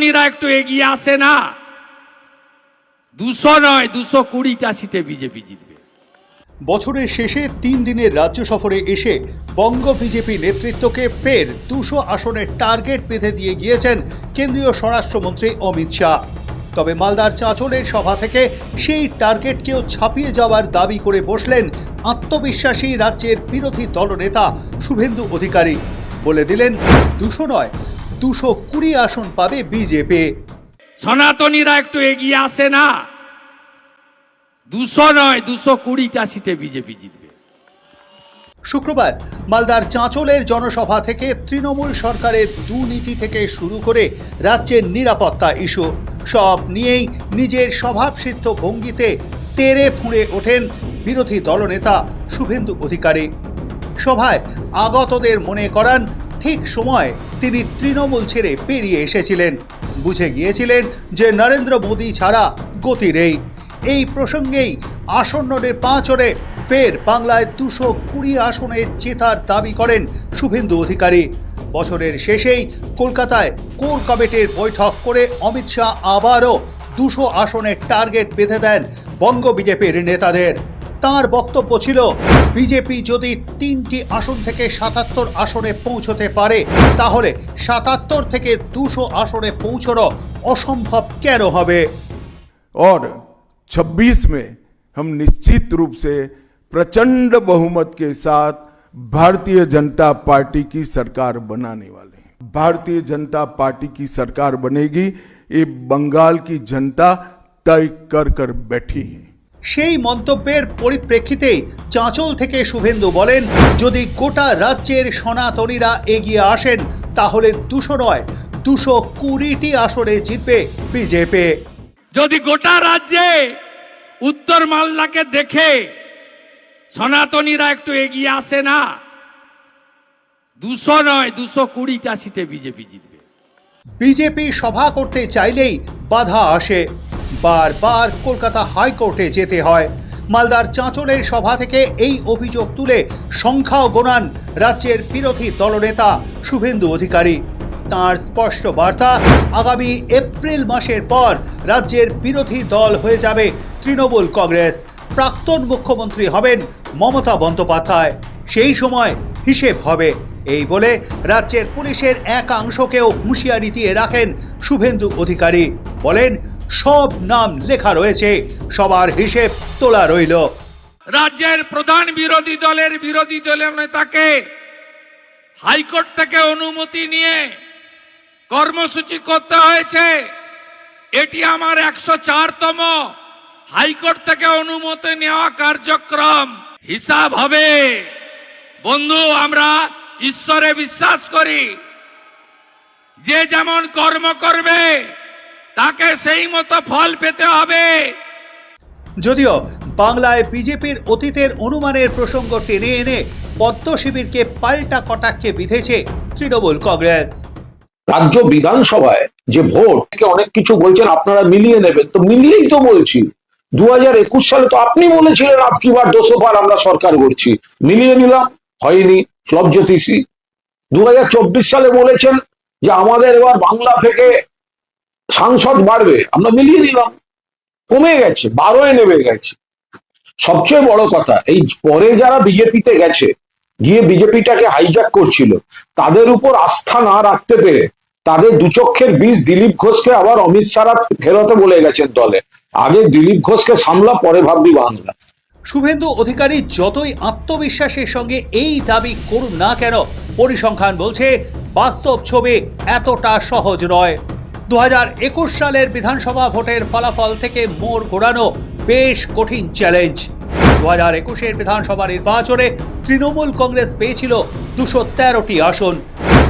সনাতনীরা একটু এগিয়ে আসে না, 200 নয় 220টা সিটে বিজেপি জিতবে। বছরের শেষে 3 দিনের রাজ্য সফরে এসে বঙ্গ বিজেপি নেতৃত্বকে ফের 200 আসনের টার্গেট বেঁধে দিয়ে গিয়েছেন কেন্দ্রীয় স্বরাষ্ট্রমন্ত্রী অমিত শাহ। তবে মালদার চাঁচলের সভা থেকে সেই টার্গেটকেও ছাপিয়ে যাওয়ার দাবি করে বসলেন আত্মবিশ্বাসী রাজ্যের বিরোধী দলনেতা শুভেন্দু অধিকারী। বলে দিলেন 200 নয় 220 আসন পাবে বিজেপি। সনাতনীরা একটু এগিয়ে আসে না, 200 নয় 220টা সিটে বিজেপি জিতবে। শুক্রবার মালদার চাঁচলের জনসভা থেকে তৃণমূল সরকারের দুর্নীতি থেকে শুরু করে রাজ্যের নিরাপত্তা ইস্যু সব নিয়েই নিজের স্বভাবসিদ্ধ ভঙ্গিতে তেড়ে ফুঁড়ে ওঠেন বিরোধী দলনেতা শুভেন্দু অধিকারী। সভায় আগতদের মনে করান ঠিক সময় তিনি তৃণমূল ছেড়ে বেরিয়ে এসেছিলেন, বুঝে গিয়েছিলেন যে নরেন্দ্র মোদী ছাড়া গতি নেই। এই প্রসঙ্গেই আসন্ন নির্বাচনে ফের বাংলায় 220 আসনে জেতার দাবি করেন শুভেন্দু অধিকারী। বছরের শেষেই কলকাতায় কোর কমিটির বৈঠক করে অমিত শাহ আবারও 200 আসনের টার্গেট বেঁধে দেন বঙ্গ বিজেপির নেতাদের। তার বক্তব্য ছিল, বিজেপি যদি 3টি আসন থেকে 77 আসনে পৌঁছতে পারে তাহলে 77 থেকে 200 আসনে পৌঁছানো অসম্ভব কেন হবে। और 26 में हम निश्चित रूप से प्रचंड बहुमत के साथ भारतीय जनता पार्टी की सरकार बनाने वाले हैं। भारतीय जनता पार्टी की सरकार बनेगी, ये बंगाल की जनता तय कर बैठी है। সেই মন্তব্যের পরিপ্রেক্ষিতে চাঁচল থেকে শুভেন্দু বলেন, যদি গোটা রাজ্যের সনাতনীরা এগিয়ে আসেন তাহলে 200 নয় 220টি আসনে জিতবে বিজেপি। যদি গোটা রাজ্যে উত্তর মালদাকে দেখে সনাতনীরা একটু এগিয়ে আসে না, 200 নয় 220টা সিটে বিজেপি জিতবে। বিজেপি সভা করতে চাইলেই বাধা আসে, বারবার কলকাতা হাইকোর্টে যেতে হয়। মালদার চাঁচলের সভা থেকে এই অভিযোগ তুলে সংখ্যাও গোনান রাজ্যের বিরোধী দলনেতা শুভেন্দু অধিকারী। তাঁর স্পষ্ট বার্তা, আগামী এপ্রিল মাসের পর রাজ্যের বিরোধী দল হয়ে যাবে তৃণমূল কংগ্রেস, প্রাক্তন মুখ্যমন্ত্রী হবেন মমতা বন্দ্যোপাধ্যায়, সেই সময় হিসেব হবে। এই বলে রাজ্যের পুলিশের একাংশকেও হুঁশিয়ারি দিয়ে রাখেন শুভেন্দু অধিকারী। বলেন, সব নাম লেখা রয়েছে, সবার হিসেব তোলা রইল। রাজ্যের প্রধান বিরোধী দলের নেতাকে হাইকোর্ট থেকে অনুমতি নিয়ে কর্মসূচি করতে হয়েছে। এটি আমার 104তম হাইকোর্ট থেকে অনুমতি নেওয়া কার্যক্রম। হিসাব হবে। বন্ধু, আমরা ঈশ্বরে বিশ্বাস করি, যে যেমন কর্ম করবে তাকে সেই মতো ফল পেতে হবে। যদিও বাংলায় বিজেপির অতীতের অনুমানের প্রসঙ্গ টেনে এনে পদ্ম শিবিরকে পাল্টা কটাক্ষে বিঁধেছে তৃণমূল কংগ্রেস। রাজ্য বিধানসভায় যে ভোট থেকে অনেক কিছু বলছেন আপনারা মিলিয়ে নেবেন, তো মিলিয়েই তো বলছি। 2021 সালে তো আপনি বলেছিলেন আপকি বার 200 বার আমরা সরকার করছি, মিলিয়ে নিলাম, হয়নি, ফ্লপ জ্যোতিষী। 2024 সালে বলেছেন যে আমাদের এবার বাংলা থেকে সাংসদ বাড়বে, আমরা মিলিয়ে নিলাম, কমে গেছে, 12 নেমে গেছে। সবচেয়ে বড় কথা, এই পরে যারা বিজেপিতে গেছে, গিয়ে বিজেপিটাকে হাইজ্যাক করছিল, তাদের উপর আস্থা না রাখতে পেরে তাদের দুচক্ষের বিষ দিলীপ ঘোষকে আবার অমিত শাহ ফেরতে বলে গেছেন দলে। আগে দিলীপ ঘোষকে সামলা, পরে ভাববি বাংলা। শুভেন্দু অধিকারী যতই আত্মবিশ্বাসের সঙ্গে এই দাবি করুন না কেন, পরিসংখ্যান বলছে বাস্তব ছবি এতটা সহজ নয়। 2021 সালের বিধানসভা ভোটের ফলাফল থেকে মোড় ঘোরানো বেশ কঠিন চ্যালেঞ্জ। 2021 বিধানসভা নির্বাচনে তৃণমূল কংগ্রেস পেয়েছিল 213টি আসন,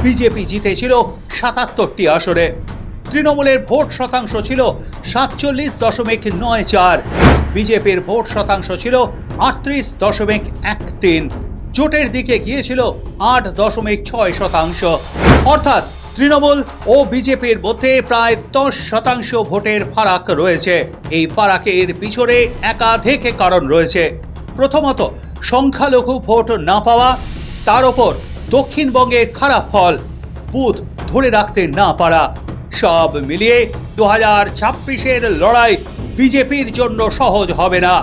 বিজেপি জিতেছিল 77টি আসনে। তৃণমূলের ভোট শতাংশ ছিল 47.94, বিজেপির ভোট শতাংশ ছিল 38.13, জোটের দিকে গিয়েছিল 8.6%। অর্থাৎ তৃণমূল ও বিজেপির মধ্যে প্রায় 10% ভোটের ফারাক রয়েছে। এই ফারাকের পিছনে একাধিক কারণ রয়েছে। প্রথমত, সংখ্যালঘু ভোট না পাওয়া, তার ওপর দক্ষিণবঙ্গে খারাপ ফল, বুথ ধরে রাখতে না পারা, সব মিলিয়ে 2026-এর লড়াই বিজেপির জন্য সহজ হবে না।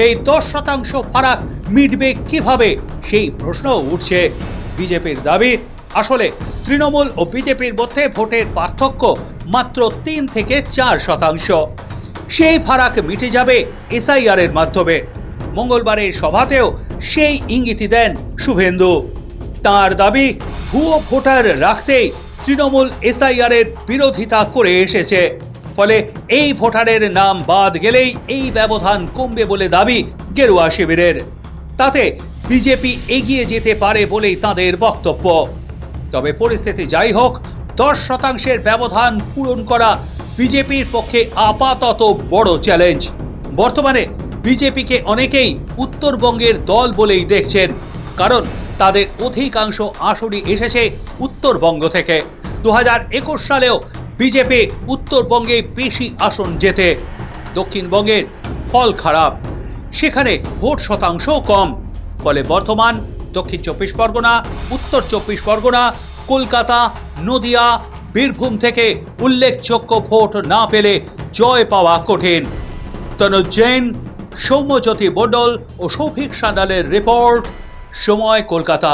এই 10% ফারাক মিটবে কিভাবে সেই প্রশ্ন উঠছে। বিজেপির দাবি, আসলে তৃণমূল ও বিজেপির মধ্যে ভোটের পার্থক্য মাত্র 3 থেকে 4%। সেই ফারাক মিটে যাবে এসআইআর এর মাধ্যমে। মঙ্গলবারের সভাতেও সেই ইঙ্গিতই দেন শুভেন্দু। তার দাবি, ভুয়ো ভোটার রাখতেই তৃণমূল এসআইআর এর বিরোধিতা করে এসেছে, ফলে এই ভোটারের নাম বাদ গেলেই এই ব্যবধান কমবে বলে দাবি গেরুয়া শিবিরের। তাতে বিজেপি এগিয়ে যেতে পারে বলেই তাদের বক্তব্য। তবে পরিস্থিতি যাই হোক, 10% ব্যবধান পূরণ করা বিজেপির পক্ষে আপাতত বড় চ্যালেঞ্জ। বর্তমানে বিজেপিকে অনেকেই উত্তরবঙ্গের দল বলেই দেখছেন, কারণ তাদের অধিকাংশ আসনই এসেছে উত্তরবঙ্গ থেকে। 2021 সালেও বিজেপি উত্তরবঙ্গে বেশি আসন জেতে। দক্ষিণবঙ্গের ফল খারাপ, সেখানে ভোট শতাংশ কম। ফলে বর্ধমান, দক্ষিণ 24 পরগনা, উত্তর 24 পরগনা, কলকাতা, নদিয়া, বীরভূম থেকে উল্লেখযোগ্য ভোট না পেলে জয় পাওয়া কঠিন। তনুজ জৈন, সৌম্যজ্যোতি মণ্ডল ও সৌভিক সান্যালের রিপোর্ট, সময়, কলকাতা।